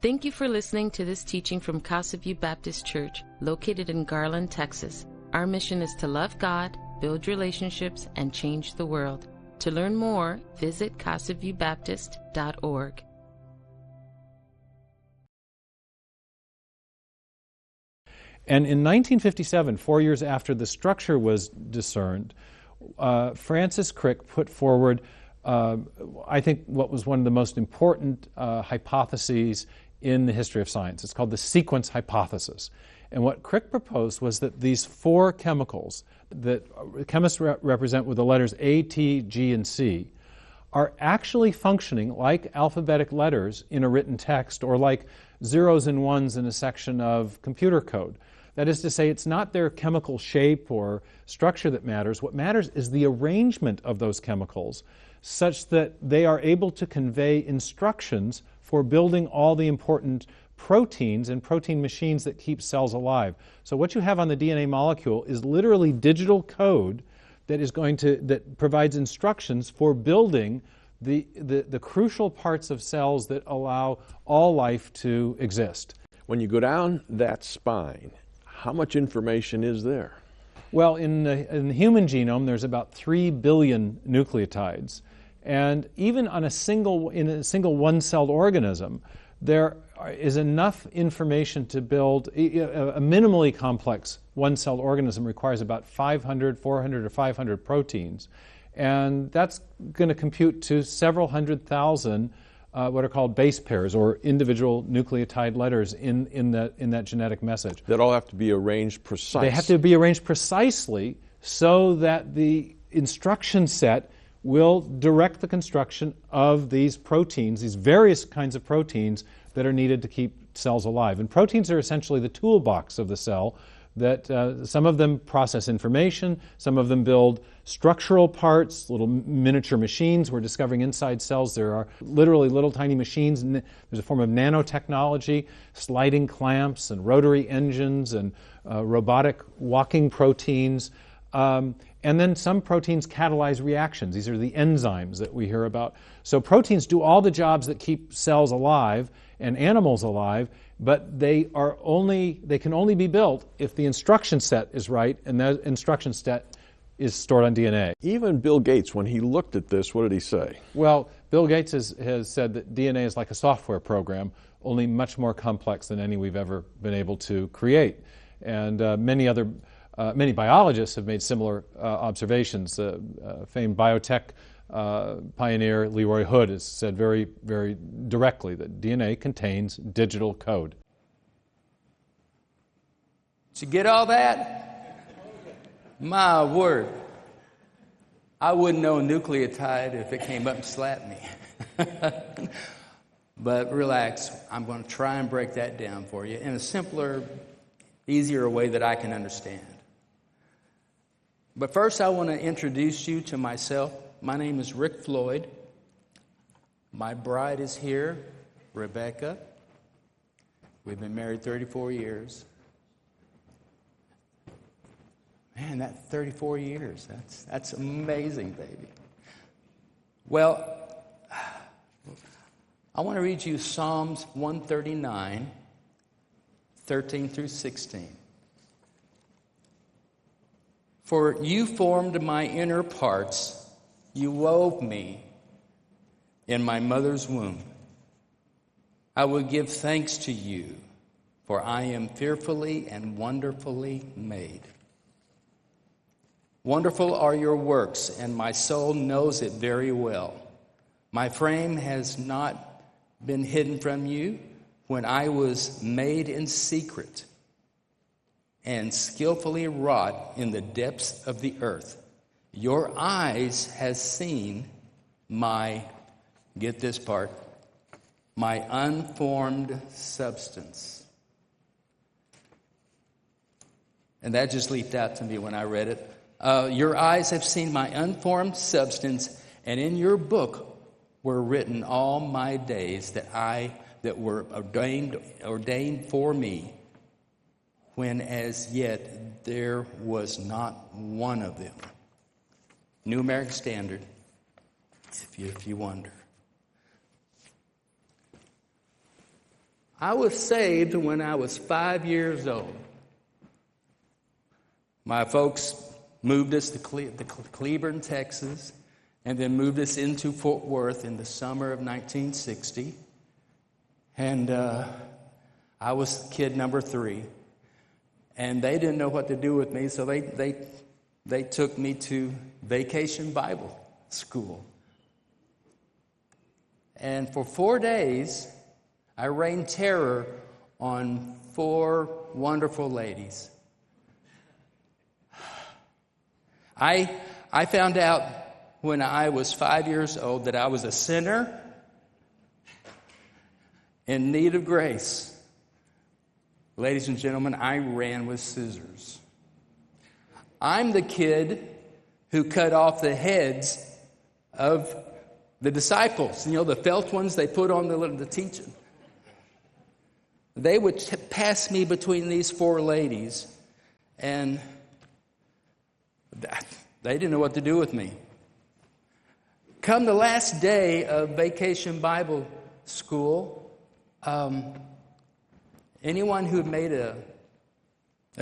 Thank you for listening to this teaching from Casa Baptist Church, located in Garland, Texas. Our mission is to love God, build relationships, and change the world. To learn more, visit casaviewbaptist.org. And in 1957, 4 years after the structure was discerned, Francis Crick put forward, I think, what was one of the most important hypotheses in the history of science. It's called the sequence hypothesis. And what Crick proposed was that these four chemicals that chemists represent with the letters A, T, G, and C are actually functioning like alphabetic letters in a written text or like zeros and ones in a section of computer code. That is to say, it's not their chemical shape or structure that matters. What matters is the arrangement of those chemicals such that they are able to convey instructions for building all the important proteins and protein machines that keep cells alive. So what you have on the DNA molecule is literally digital code that provides instructions for building the crucial parts of cells that allow all life to exist. When you go down that spine, how much information is there? Well, in the human genome, there's about 3 billion nucleotides. And even in a single one-celled organism, there is enough information to build a minimally complex one-celled organism requires about 400 or 500 proteins. And that's going to compute to several hundred thousand what are called base pairs or individual nucleotide letters in that genetic message. That all have to be arranged precisely. They have to be arranged precisely so that the instruction set will direct the construction of these proteins, these various kinds of proteins that are needed to keep cells alive. And proteins are essentially the toolbox of the cell. That some of them process information, some of them build structural parts, little miniature machines. We're discovering inside cells there are literally little tiny machines. There's a form of nanotechnology, sliding clamps and rotary engines and robotic walking proteins. And then some proteins catalyze reactions. These are the enzymes that we hear about. So proteins do all the jobs that keep cells alive and animals alive, but they can only be built if the instruction set is right, and that instruction set is stored on DNA. Even Bill Gates, when he looked at this, what did he say? Well, Bill Gates has said that DNA is like a software program, only much more complex than any we've ever been able to create. And many biologists have made similar observations. Famed biotech pioneer Leroy Hood has said very, very directly that DNA contains digital code. Did you get all that? My word. I wouldn't know a nucleotide if it came up and slapped me. But relax. I'm going to try and break that down for you in a simpler, easier way that I can understand. But first, I want to introduce you to myself. My name is Rick Floyd. My bride is here, Rebecca. We've been married 34 years. Man, that 34 years, that's amazing, baby. Well, I want to read you Psalms 139, 13 through 16. For you formed my inner parts, you wove me in my mother's womb. I will give thanks to you, for I am fearfully and wonderfully made. Wonderful are your works, and my soul knows it very well. My frame has not been hidden from you when I was made in secret and skillfully wrought in the depths of the earth. Your eyes has seen my, get this part, my unformed substance. And that just leaped out to me when I read it. Your eyes have seen my unformed substance, and in your book were written all my days that were ordained for me, when as yet there was not one of them. New American Standard, if you wonder. I was saved when I was 5 years old. My folks moved us to Cleburne, Texas, and then moved us into Fort Worth in the summer of 1960. And I was kid number 3. And they didn't know what to do with me, so they took me to Vacation Bible School. And for 4 days, I rained terror on 4 wonderful ladies. I found out when I was 5 years old that I was a sinner in need of grace. Ladies and gentlemen, I ran with scissors. I'm the kid who cut off the heads of the disciples. You know, the felt ones they put on the teaching. They would pass me between these 4 ladies, and they didn't know what to do with me. Come the last day of Vacation Bible School, anyone who had made a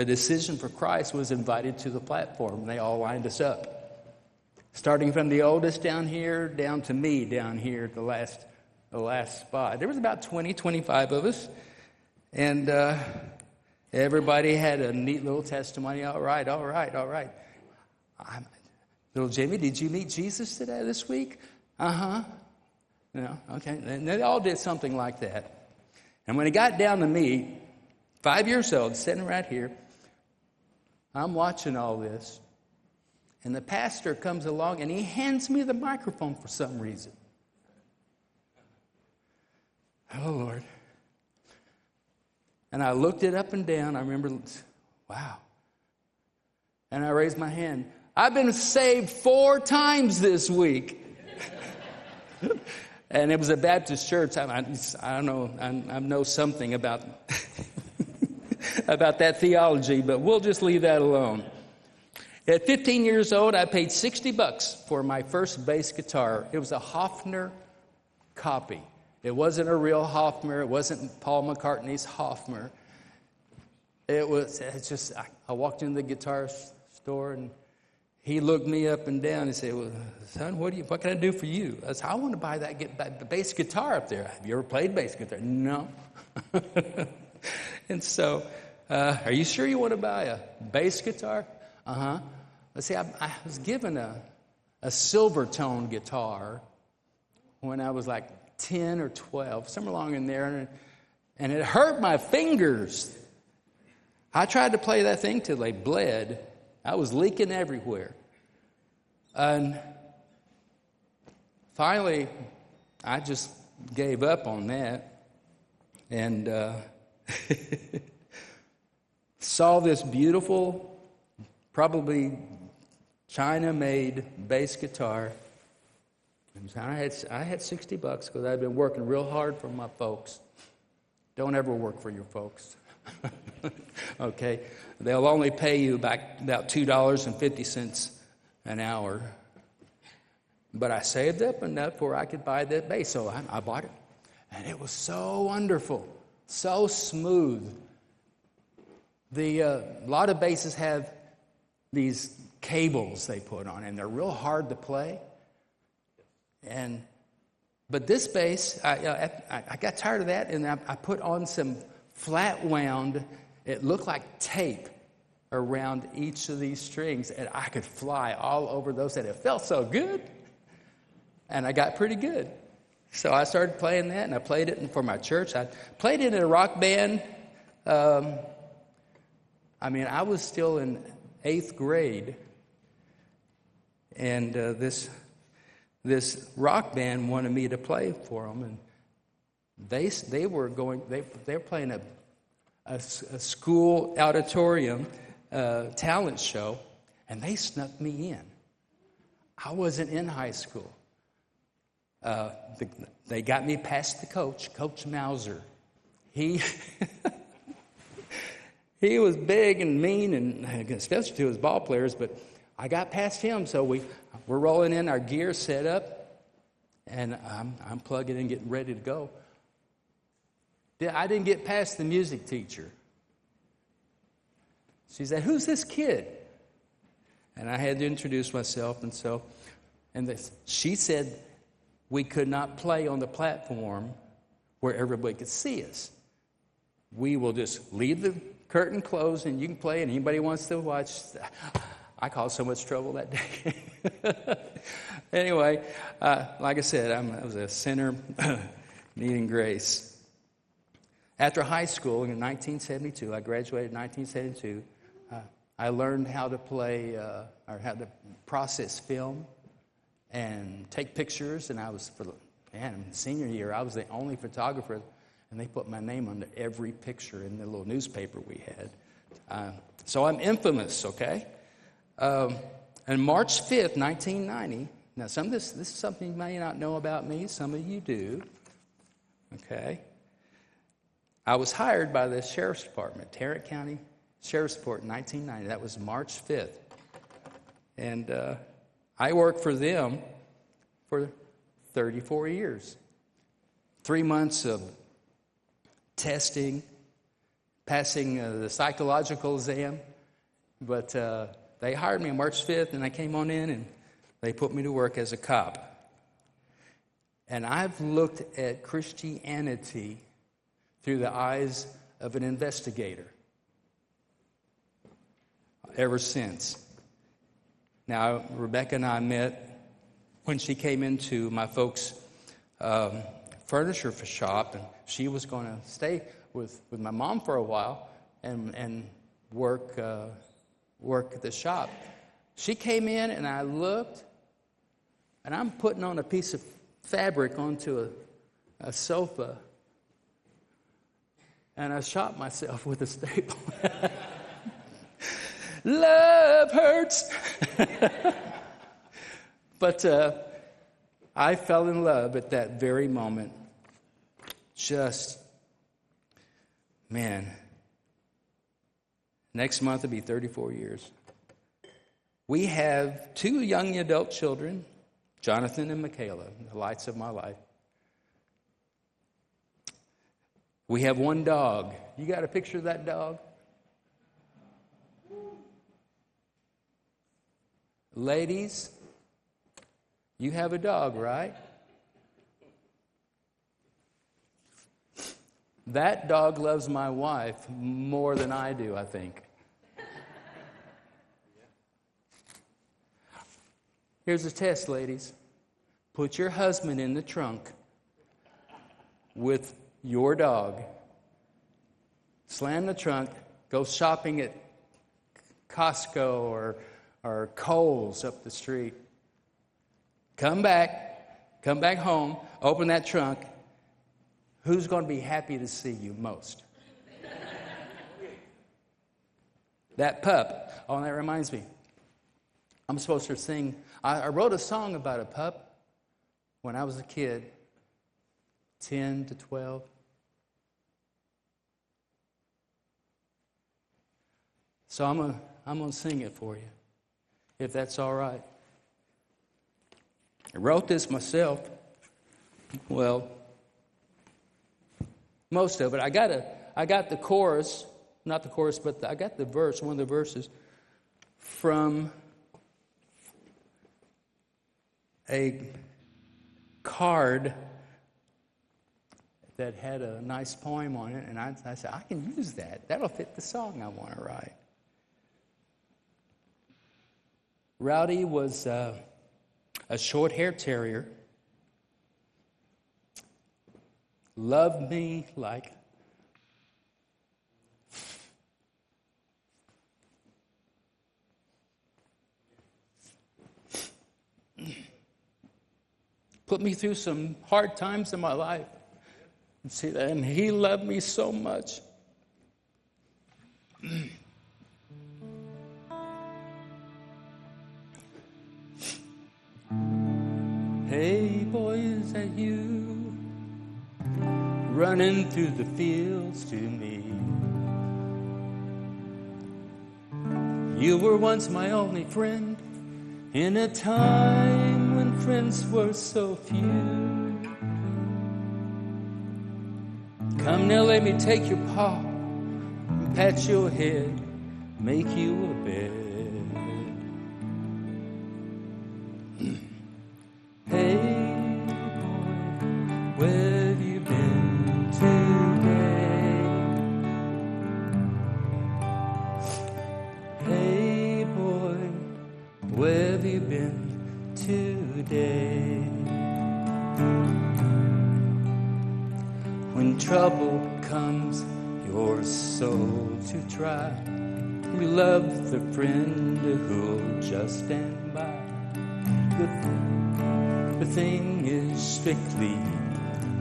decision for Christ was invited to the platform. They all lined us up, starting from the oldest down here down to me down here at the last spot. There was about 20, 25 of us, and everybody had a neat little testimony. All right. Little Jimmy, did you meet Jesus this week? Uh-huh. No, okay. And they all did something like that. And when it got down to me, 5 years old, sitting right here, I'm watching all this, and the pastor comes along and he hands me the microphone for some reason. Oh, Lord. And I looked it up and down. I remember, wow. And I raised my hand. I've been saved 4 times this week. And it was a Baptist church. I don't know. I know something about about that theology, but we'll just leave that alone. At 15 years old, I paid $60 for my first bass guitar. It was a Hofner copy. It wasn't a real Hofner. It wasn't Paul McCartney's Hofner. It's just, I walked into the guitar store, and he looked me up and down and said, well, son, what can I do for you? I said, I want to buy the bass guitar up there. Have you ever played bass guitar? No. And so, are you sure you want to buy a bass guitar? Uh-huh. Let's see, I was given a silver tone guitar when I was like 10 or 12, somewhere along in there, and it hurt my fingers. I tried to play that thing till they bled. I was leaking everywhere. And finally, I just gave up on that and saw this beautiful, probably China-made bass guitar. And I had $60 because I'd been working real hard for my folks. Don't ever work for your folks. Okay? They'll only pay you about $2.50 an hour. But I saved up enough where I could buy that bass, so I bought it. And it was so wonderful, so smooth. A lot of basses have these cables they put on, and they're real hard to play. But this bass, I got tired of that, and I put on some flat wound. It looked like tape around each of these strings, and I could fly all over those, and it felt so good. And I got pretty good. So I started playing that, and I played it for my church. I played it in a rock band. I was still in 8th grade, and this rock band wanted me to play for them, and they were playing a school auditorium talent show, and they snuck me in. I wasn't in high school. They got me past the coach, Coach Mauser. He he was big and mean, and especially to his ball players. But I got past him, so we're rolling in, our gear set up, and I'm plugging in, getting ready to go. I didn't get past the music teacher. She said, "Who's this kid?" And I had to introduce myself, she said we could not play on the platform where everybody could see us. We will just leave the curtain closed and you can play, and anybody wants to watch. I caused so much trouble that day. Anyway, like I said, I was a sinner needing grace. After high school in 1972, I graduated in 1972, I learned how to play, or how to process film and take pictures, and I was, in senior year, I was the only photographer, and they put my name under every picture in the little newspaper we had. So I'm infamous, okay? And March 5th, 1990, now some of this is something you may not know about me, some of you do, okay? I was hired by the Sheriff's Department, Tarrant County Sheriff's Department in 1990. That was March 5th. And I worked for them for 34 years. 3 months of testing, passing the psychological exam. But they hired me on March 5th, and I came on in, and they put me to work as a cop. And I've looked at Christianity through the eyes of an investigator ever since. Now, Rebecca and I met when she came into my folks' furniture shop, and she was going to stay with my mom for a while and work at the shop. She came in, and I looked, and I'm putting on a piece of fabric onto a sofa, and I shot myself with a staple. Love hurts. But I fell in love at that very moment. Next month will be 34 years. We have 2 young adult children, Jonathan and Michaela, the lights of my life. We have 1 dog. You got a picture of that dog? Ladies, you have a dog, right? That dog loves my wife more than I do, I think. Here's a test, ladies. Put your husband in the trunk with your dog. Slam the trunk, go shopping at Costco or Kohl's up the street. Come back home, open that trunk. Who's going to be happy to see you most? That pup. Oh, and that reminds me. I'm supposed to sing. I wrote a song about a pup when I was a kid, 10 to 12. So I'm going to sing it for you, if that's all right. I wrote this myself. Well, most of it. I got the chorus, not the chorus, but I got the verse, one of the verses, from a card that had a nice poem on it, and I said, I can use that. That'll fit the song I want to write. Rowdy was a short-haired terrier. Loved me like put me through some hard times in my life. See that? And he loved me so much. Hey, boy, is that you running through the fields to me? You were once my only friend in a time when friends were so few. Come now, let me take your paw and pat your head, make you a bed. Hey, boy, where have you been today? Hey, boy, where have you been today? When trouble comes your soul to try, we love the friend who'll just stand by. The thing is strictly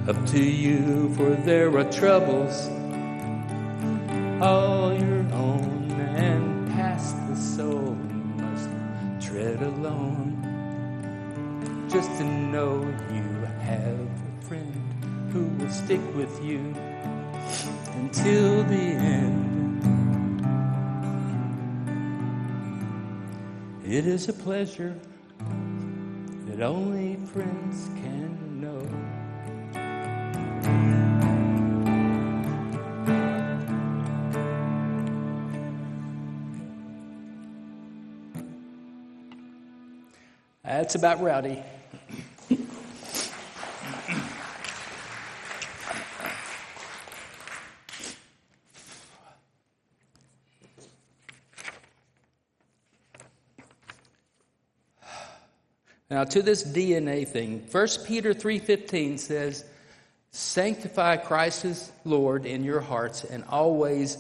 up to you, for there are troubles all your own, and past the soul you must tread alone. Just to know you have a friend who will stick with you until the end. It is a pleasure that only friends can know. That's about rowdy. Now, to this DNA thing, 1 Peter 3:15 says, sanctify Christ as Lord in your hearts, and always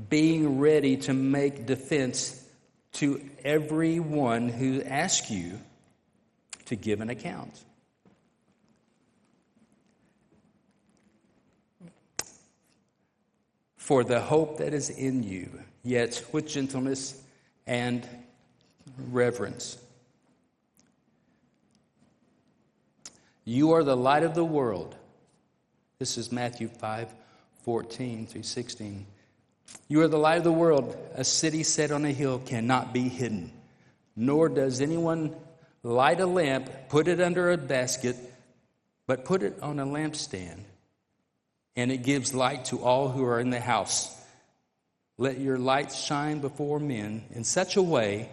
being ready to make defense to everyone who asks you to give an account. For the hope that is in you, yet with gentleness and reverence. You are the light of the world. This is Matthew 5:14 through 16. You are the light of the world. A city set on a hill cannot be hidden. Nor does anyone light a lamp, put it under a basket, but put it on a lampstand, and it gives light to all who are in the house. Let your light shine before men in such a way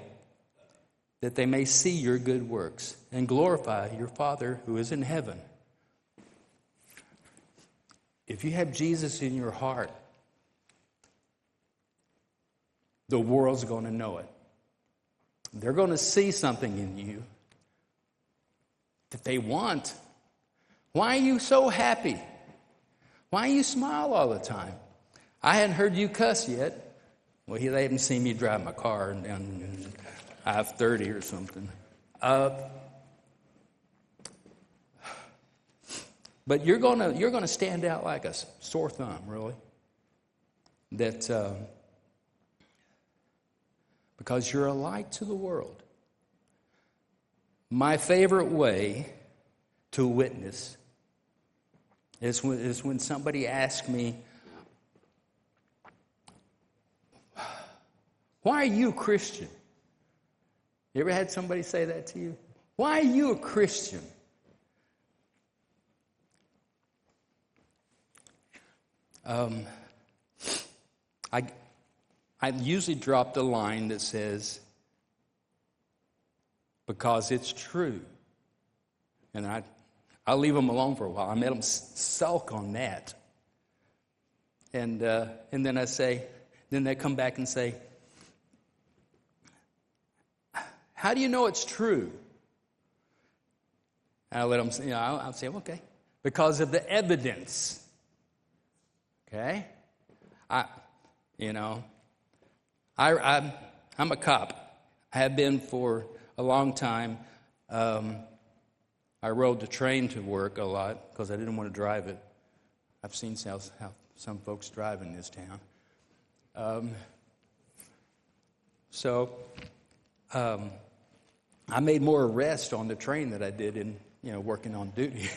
that they may see your good works and glorify your Father who is in heaven. If you have Jesus in your heart, the world's going to know it. They're going to see something in you that they want. Why are you so happy? Why do you smile all the time? I hadn't heard you cuss yet. Well, they haven't seen me drive my car down I-30 or something. But you're gonna stand out like a sore thumb, really. That because you're a light to the world. My favorite way to witness is when somebody asks me, "Why are you a Christian?" You ever had somebody say that to you? Why are you a Christian? I usually drop the line that says, because it's true. And I'll leave them alone for a while. I made them sulk on that. And then I say, then they come back and say, how do you know it's true? And I'll let them, I'll say, okay, because of the evidence. Okay? I'm a cop. I have been for a long time. I rode the train to work a lot because I didn't want to drive it. I've seen how some folks drive in this town. I made more arrests on the train than I did in working on duty.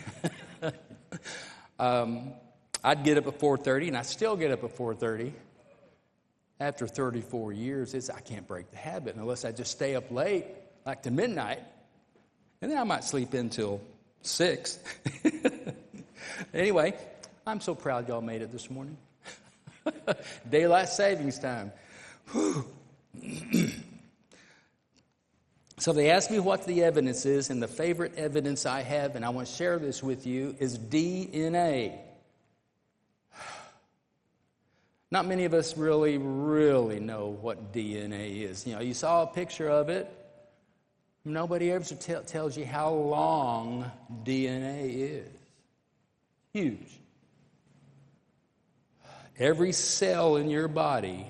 I'd get up at 4:30, and I still get up at 4:30. After 34 years, I can't break the habit unless I just stay up late, like to midnight, and then I might sleep in till 6. Anyway, I'm so proud y'all made it this morning. Daylight savings time. So they asked me what the evidence is, and the favorite evidence I have, and I want to share this with you, is DNA. Not many of us really know what DNA is. You saw a picture of it. Nobody ever tells you how long DNA is. Huge. Every cell in your body.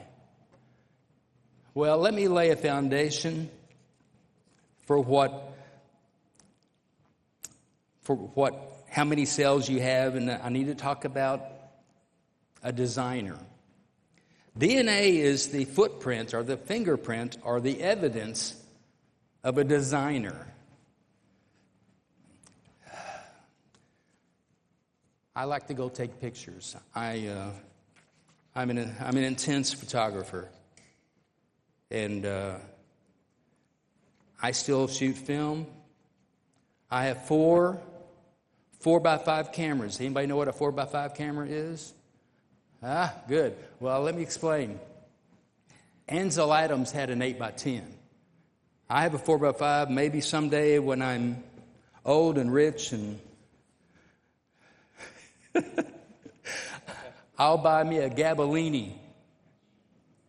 Well, let me lay a foundation for how many cells you have, and I need to talk about a designer. DNA is the footprint or the fingerprint or the evidence of a designer. I like to go take pictures. I'm an intense photographer, and I still shoot film. I have four 4x5 cameras. Anybody know what a 4x5 camera is? Good. Well, let me explain. Ansel Adams had an 8x10. I have a 4x5. Maybe someday when I'm old and rich, and I'll buy me a Gabellini.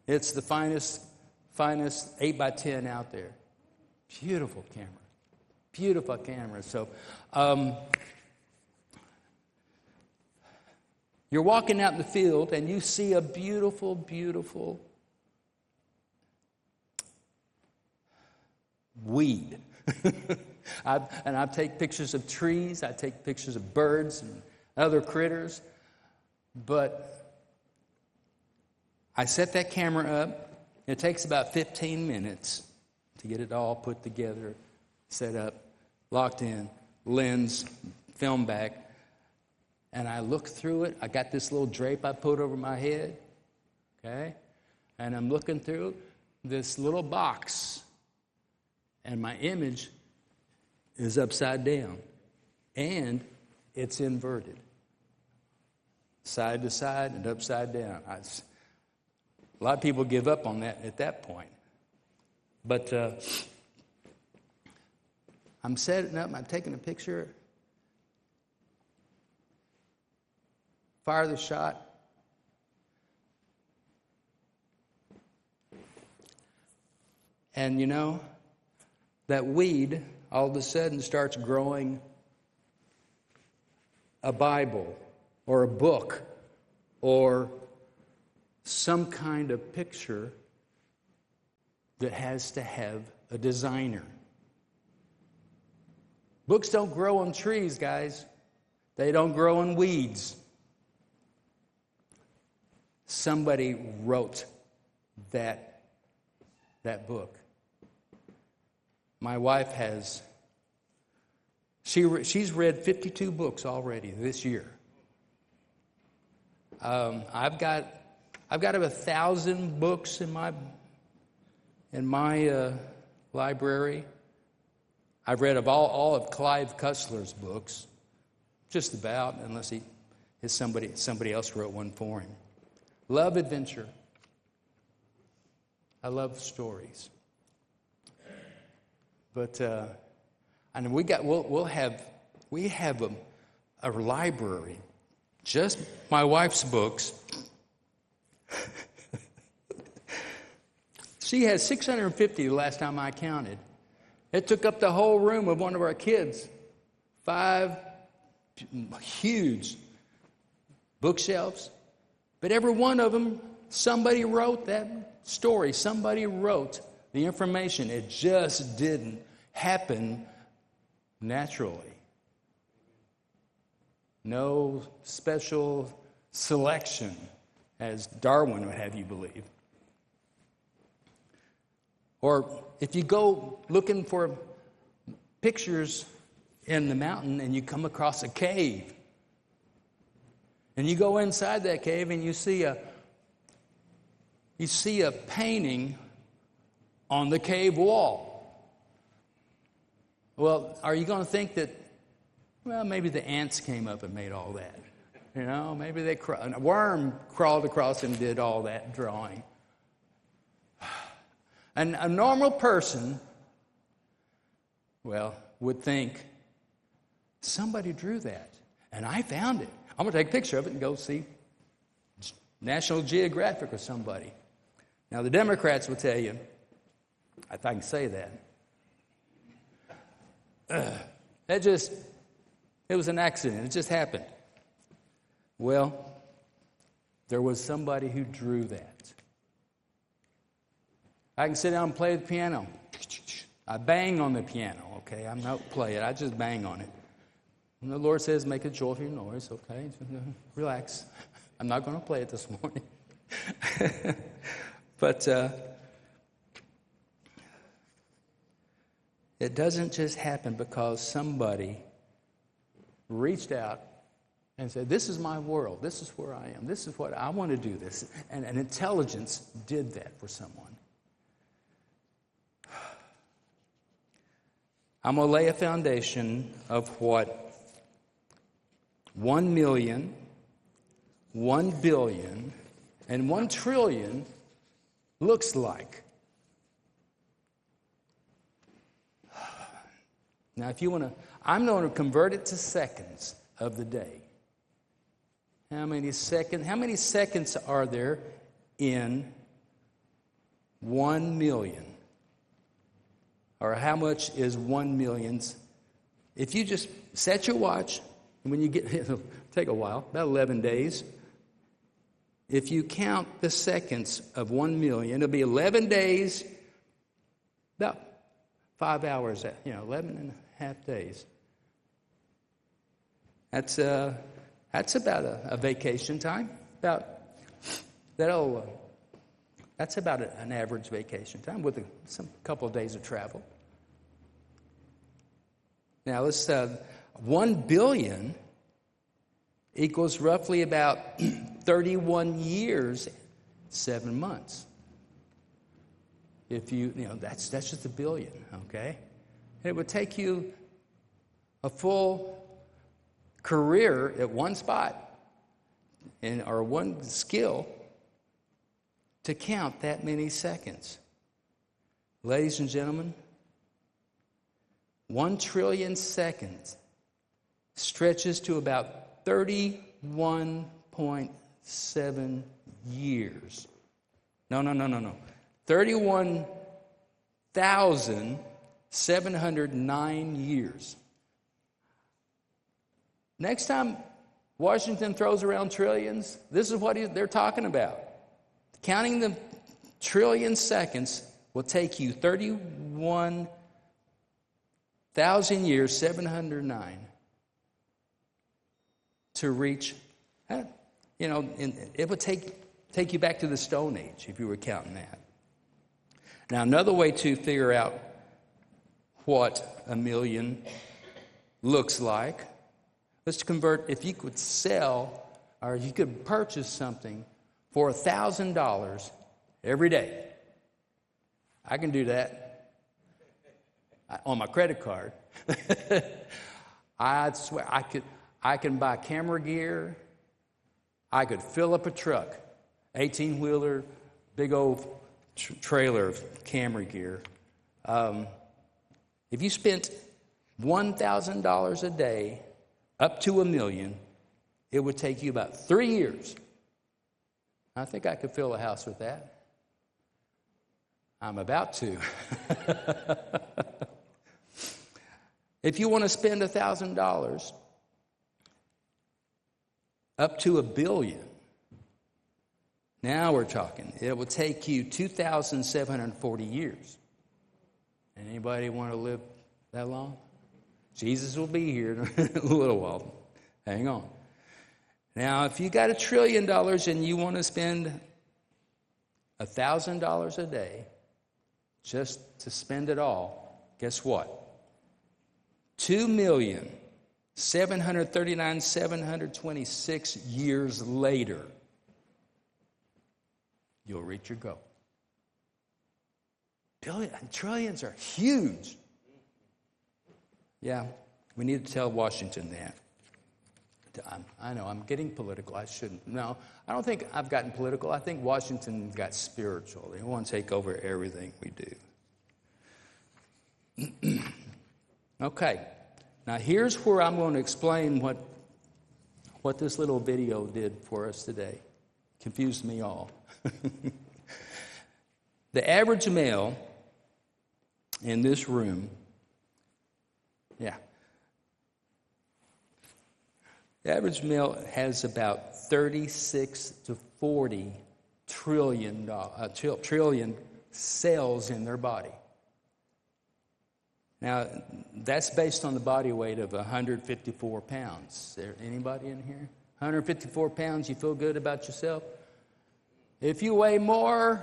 It's the finest 8x10 out there. Beautiful camera. Beautiful camera. So, you're walking out in the field and you see a beautiful, beautiful weed. I take pictures of trees, I take pictures of birds and other critters, but I set that camera up. It takes about 15 minutes to get it all put together, set up, locked in, lens, film back. And I look through it. I got this little drape I put over my head, okay? And I'm looking through this little box, and my image is upside down, and it's inverted, side to side and upside down. A lot of people give up on that at that point. But I'm setting up, I'm taking a picture, fire the shot. And that weed all of a sudden starts growing a Bible or a book or some kind of picture that has to have a designer. Books don't grow on trees, guys. They don't grow on weeds. Somebody wrote that book. My wife she's read 52 books already this year. I've got about 1,000 books in my library. I've read of all of Clive Cussler's books, just about, unless somebody else wrote one for him. Love adventure. I love stories. But and we have a library, just my wife's books. She has 650 the last time I counted. It took up the whole room of one of our kids. 5 huge bookshelves. But every one of them, somebody wrote that story. Somebody wrote the information. It just didn't happen naturally. No special selection, as Darwin would have you believe. Or if you go looking for pictures in the mountain and you come across a cave, and you go inside that cave and you see a painting on the cave wall. Well, are you going to think that, maybe the ants came up and made all that? Maybe a worm crawled across and did all that drawing. And a normal person, would think, somebody drew that, and I found it. I'm going to take a picture of it and go see National Geographic or somebody. Now, the Democrats will tell you, if I can say that, it was an accident. It just happened. Well, there was somebody who drew that. I can sit down and play the piano. I bang on the piano, okay? I'm not play it. I just bang on it. And the Lord says, make a joyful noise, okay? Relax. I'm not going to play it this morning. But it doesn't just happen because somebody reached out and said, this is my world. This is where I am. This is what I want to do this. And intelligence did that for someone. I'm going to lay a foundation of what 1 million, 1 billion, and 1 trillion looks like. Now, if you want to, I'm going to convert it to seconds of the day. How many seconds are there in 1 million? Or how much is 1 million's? If you just set your watch, and when you get, it'll take a while, about 11 days. If you count the seconds of 1 million, it'll be 11 days, about 5 hours, 11 and a half days. That's about a vacation time. That's about an average vacation time with some couple of days of travel. Now, let's 1 billion equals roughly about 31 years, 7 months. If that's just a billion, okay? And it would take you a full career at one spot or one skill to count that many seconds. Ladies and gentlemen, 1 trillion seconds stretches to about 31.7 years. No. 31,709 years. Next time Washington throws around trillions, this is what they're talking about. Counting the trillion seconds will take you 31,000 years, 709, to reach, it would take you back to the Stone Age if you were counting that. Now, another way to figure out what a million looks like, let's convert, if you could sell or you could purchase something for $1,000 every day. I can do that on my credit card. I'd swear I can buy camera gear. I could fill up a truck, 18-wheeler, big old trailer of camera gear. If you spent $1,000 a day up to $1 million, it would take you about 3 years. I think I could fill a house with that. I'm about to. If you want to spend $1,000 up to $1 billion, now we're talking. It will take you 2,740 years. Anybody want to live that long? Jesus will be here in a little while. Hang on. Now, if you got $1 trillion and you want to spend $1,000 a day just to spend it all, guess what? 2,739,726 years later, you'll reach your goal. Trillions are huge. Yeah, we need to tell Washington that. I know, I'm getting political. I shouldn't. No, I don't think I've gotten political. I think Washington got spiritual. They want to take over everything we do. Okay. Now, here's where I'm going to explain what this little video did for us today. Confused me all. The average male in this room, the average male has about 36 to 40 trillion cells in their body. Now, that's based on the body weight of 154 pounds. Is there anybody in here? 154 pounds, you feel good about yourself? If you weigh more,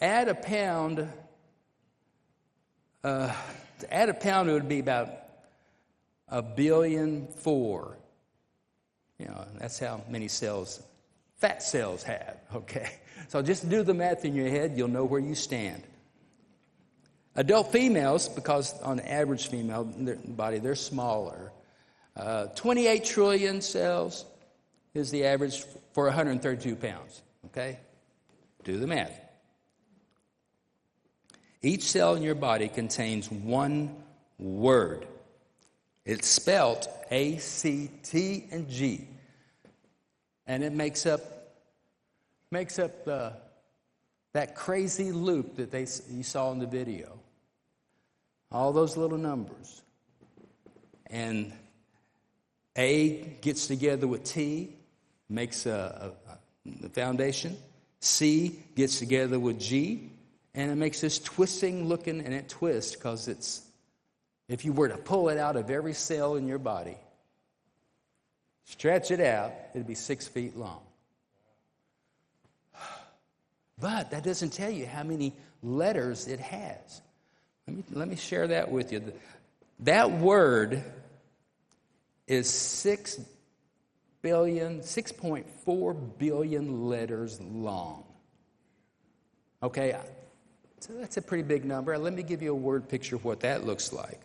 add a pound. To add a pound, it would be about 1.4 billion. That's how many cells fat cells have, okay? So just do the math in your head, you'll know where you stand. Adult females, because on the average female body, they're smaller. 28 trillion cells is the average for 132 pounds, okay? Do the math. Each cell in your body contains one word. It's spelled A, C, T, and G. And it makes up that crazy loop that you saw in the video. All those little numbers. And A gets together with T, makes the foundation. C gets together with G, and it makes this twisting looking, and it twists because if you were to pull it out of every cell in your body, stretch it out, it'd be 6 feet long. But that doesn't tell you how many letters it has. Let me share that with you. That word is 6.4 billion letters long. Okay, so that's a pretty big number. Let me give you a word picture of what that looks like.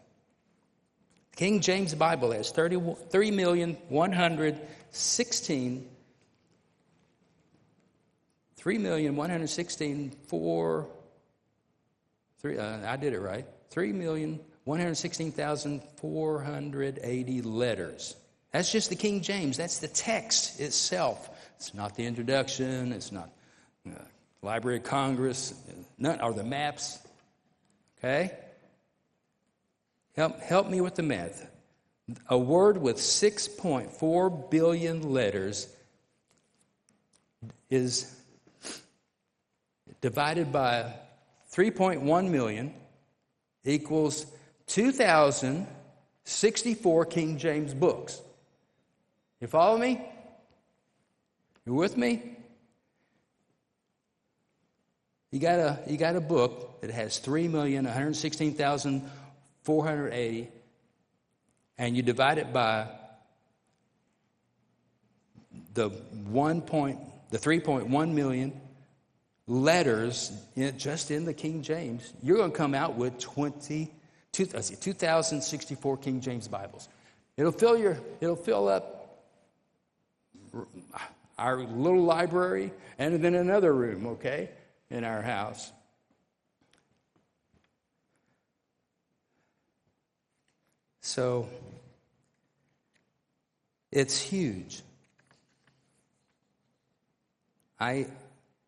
King James Bible has 3,116,480 letters. That's just the King James. That's the text itself. It's not the introduction. It's not Library of Congress. None are the maps. Okay? Help me with the math. A word with 6.4 billion letters is divided by 3.1 million equals 2,064 King James books. You follow me? You with me? You got a book that has 3,116,480, and you divide it by the 3.1 million letters just in the King James. You're going to come out with 2,064 King James Bibles. It'll fill up our little library and then another room, okay, in our house. So it's huge.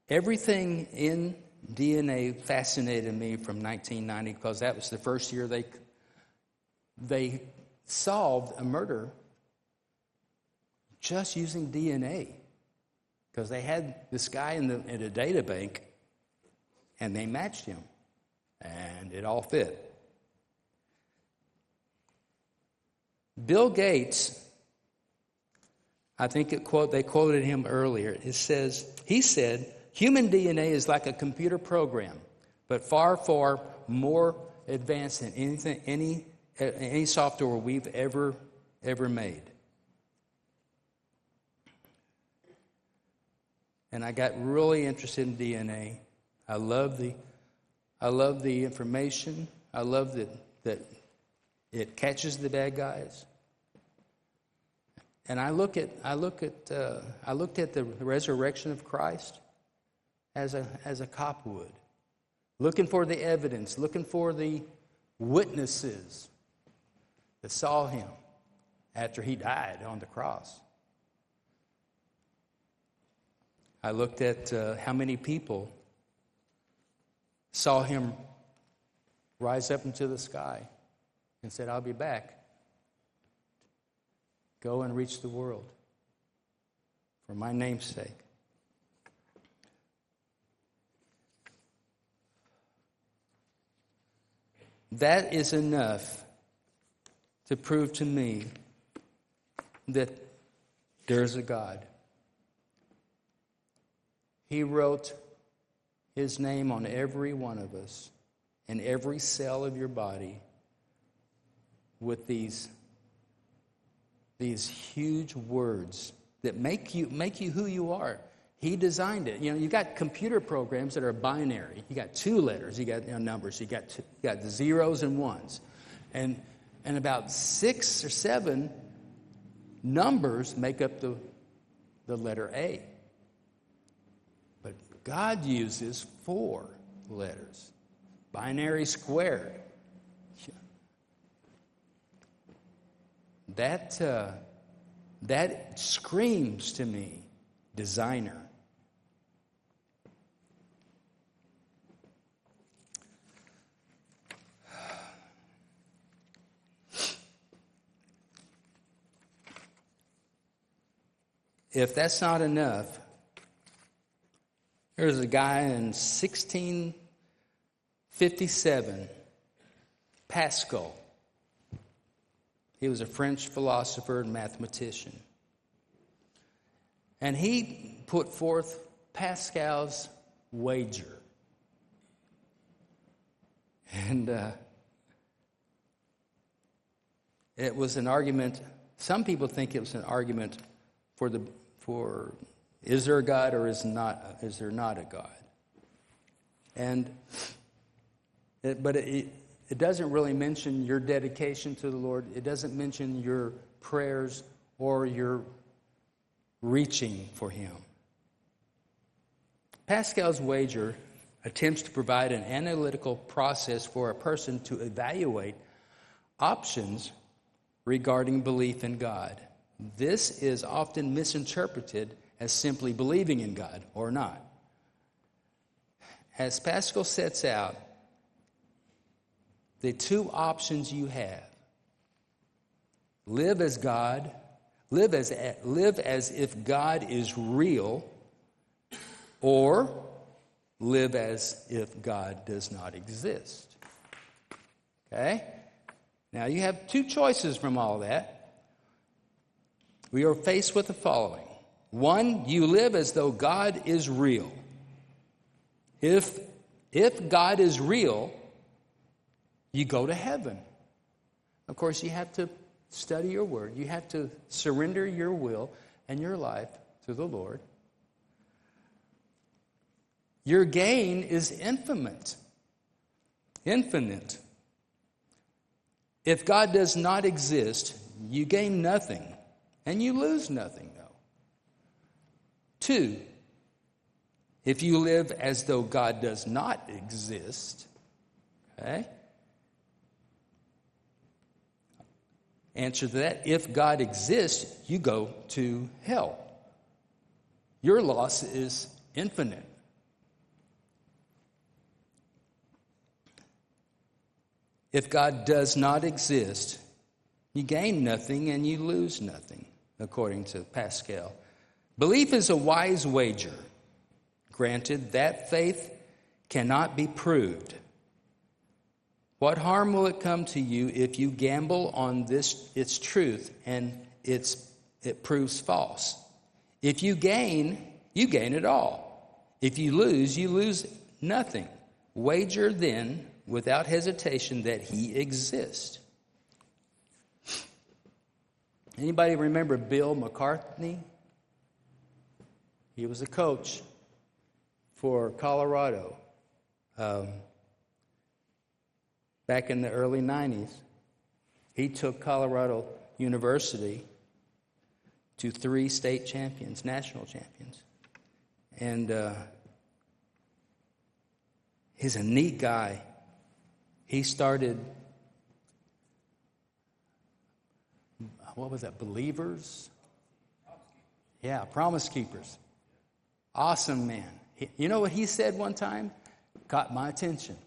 Everything in DNA fascinated me from 1990 because that was the first year they solved a murder just using DNA, because they had this guy in a data bank and they matched him and it all fit. Bill Gates, I think they quoted him earlier. He said, human DNA is like a computer program, but far, far more advanced than any software we've ever made. And I got really interested in DNA. I love the information. I love that it catches the bad guys. And I looked at the resurrection of Christ as a cop would, looking for the evidence, looking for the witnesses that saw him after he died on the cross. I looked at how many people saw him rise up into the sky and said, "I'll be back. Go and reach the world for my name's sake." That is enough to prove to me that there's a God. He wrote his name on every one of us and every cell of your body with these huge words that make you who you are. He designed it. You got computer programs that are binary. You got 2 letters. You got numbers. You got the zeros and ones, and about 6 or 7 numbers make up the letter A. But God uses 4 letters, binary squared. That screams to me, designer. If that's not enough, there's a guy in 1657, Pascal. He was a French philosopher and mathematician. And he put forth Pascal's wager. And it was an argument. Some people think it was an argument for is there a God or is there not a God? But it doesn't really mention your dedication to the Lord. It doesn't mention your prayers or your reaching for him. Pascal's wager attempts to provide an analytical process for a person to evaluate options regarding belief in God. This is often misinterpreted as simply believing in God or not. As Pascal sets out, the 2 options you have: live as if God is real, or live as if God does not exist. Okay? Now you have 2 choices from all that. We are faced with the following. 1, you live as though God is real. If God is real, you go to heaven. Of course, you have to study your word. You have to surrender your will and your life to the Lord. Your gain is infinite. Infinite. If God does not exist, you gain nothing, and you lose nothing, though. 2, if you live as though God does not exist, okay? Answer to that: if God exists, you go to hell. Your loss is infinite. If God does not exist, you gain nothing and you lose nothing, according to Pascal. Belief is a wise wager. Granted, that faith cannot be proved. What harm will it come to you if you gamble on its truth and it proves false? If you gain it all. If you lose nothing. Wager then, without hesitation, that he exists. Anybody remember Bill McCartney? He was a coach for Colorado back in the early 90s. He took Colorado University to 3 state champions, national champions. And he's a neat guy. He started, what was that, Believers? Yeah, Promise Keepers. Awesome man. You know what he said one time? Caught my attention.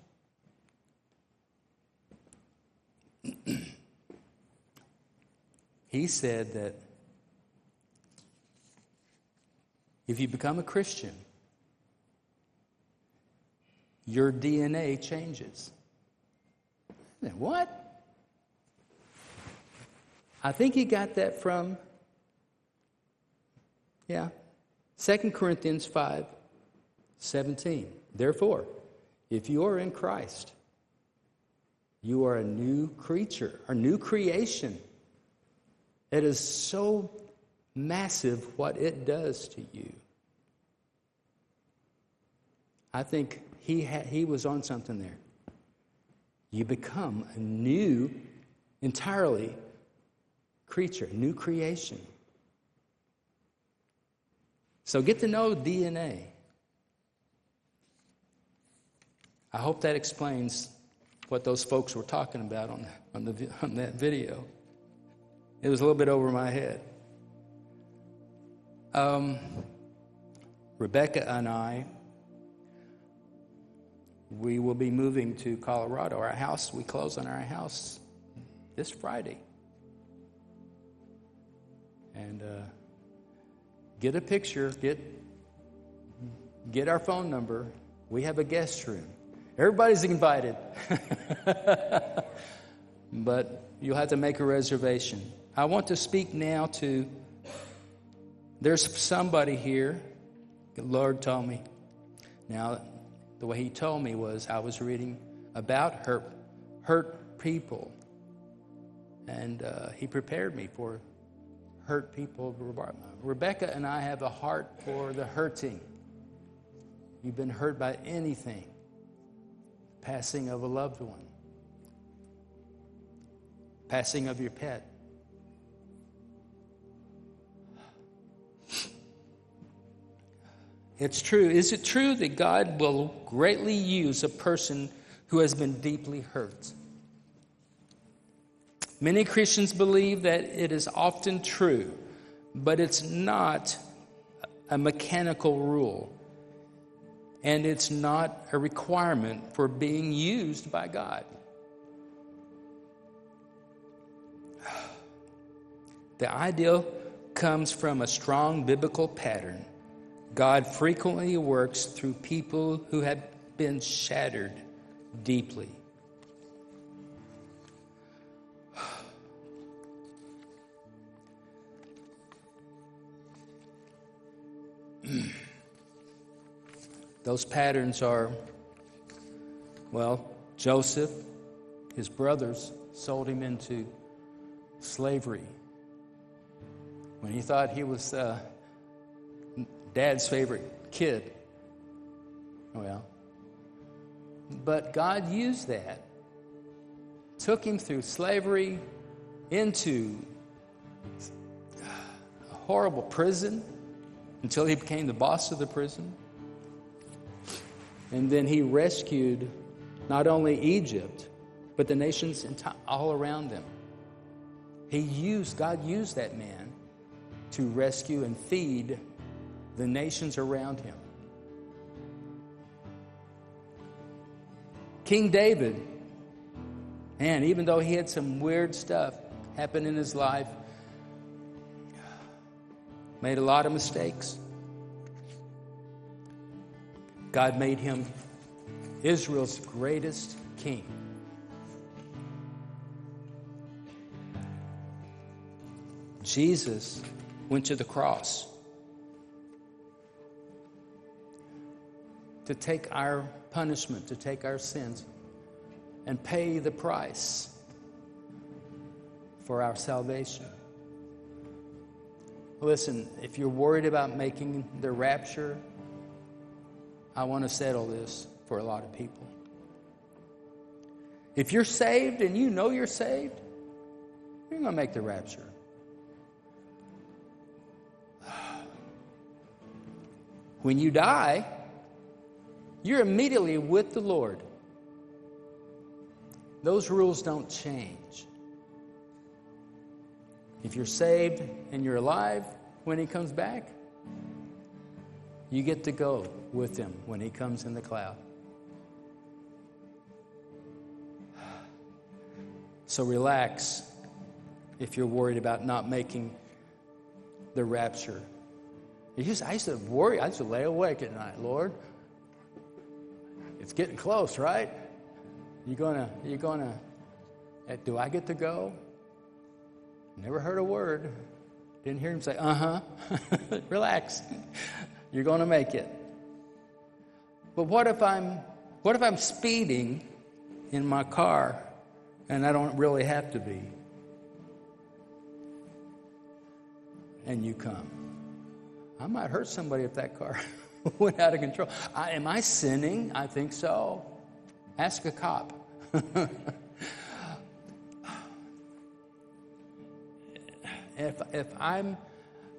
He said that if you become a Christian, your DNA changes. What? I think he got that from, 2 Corinthians 5:17. Therefore, if you are in Christ, you are a new creature, a new creation. It is so massive what it does to you. I think he was on something there. You become a new, entirely creature, new creation. So get to know DNA. I hope that explains what those folks were talking about on that video. It was a little bit over my head. Rebecca and I, we will be moving to Colorado. We close on our house this Friday. And get a picture, get our phone number. We have a guest room. Everybody's invited. But you'll have to make a reservation. I want to speak now to, there's somebody here, the Lord told me. Now, the way he told me was I was reading about hurt people. And he prepared me for hurt people. Rebecca and I have a heart for the hurting. You've been hurt by anything. Passing of a loved one. Passing of your pet. It's true. Is it true that God will greatly use a person who has been deeply hurt? Many Christians believe that it is often true, but it's not a mechanical rule. And it's not a requirement for being used by God. The ideal comes from a strong biblical pattern. God frequently works through people who have been shattered deeply. Those patterns are, Joseph, his brothers sold him into slavery when he thought he was Dad's favorite kid. But God used that, took him through slavery into a horrible prison until he became the boss of the prison. And then he rescued not only Egypt, but the nations all around them. God used that man to rescue and feed the nations around him. King David, man, even though he had some weird stuff happen in his life, made a lot of mistakes, God made him Israel's greatest king. Jesus went to the cross to take our punishment, to take our sins, and pay the price for our salvation. Listen, if you're worried about making the rapture, I want to settle this for a lot of people. If you're saved and you know you're saved, you're going to make the rapture. When you die, you're immediately with the Lord. Those rules don't change. If you're saved and you're alive when He comes back, you get to go with Him when He comes in the cloud. So relax if you're worried about not making the rapture. I used to worry. I used to lay awake at night. Lord, it's getting close, right? You're gonna. Do I get to go? Never heard a word. Didn't hear Him say, relax. You're going to make it. But what if I'm speeding in my car and I don't really have to be? And you come. I might hurt somebody if that car went out of control. Am I sinning? I think so. Ask a cop. If I'm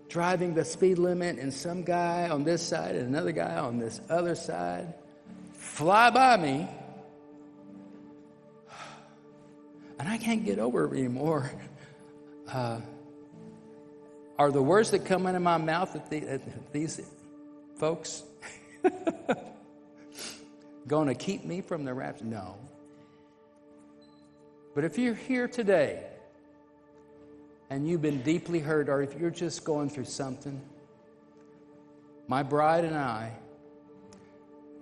driving the speed limit and some guy on this side and another guy on this other side fly by me, and I can't get over it anymore, are the words that come out of my mouth at these folks going to keep me from the rapture? No. But if you're here today and you've been deeply hurt, or if you're just going through something, my bride and I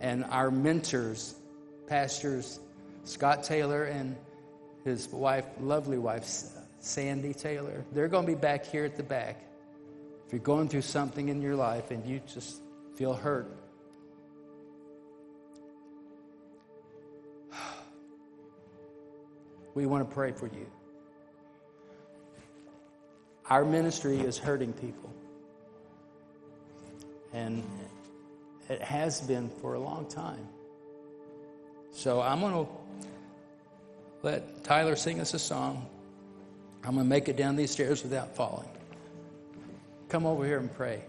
and our mentors, pastors Scott Taylor and his wife, lovely wife, Sandy Taylor, they're going to be back here at the back. If you're going through something in your life and you just feel hurt, we want to pray for you. Our ministry is hurting people. And it has been for a long time. So I'm going to let Tyler sing us a song. I'm going to make it down these stairs without falling. Come over here and pray.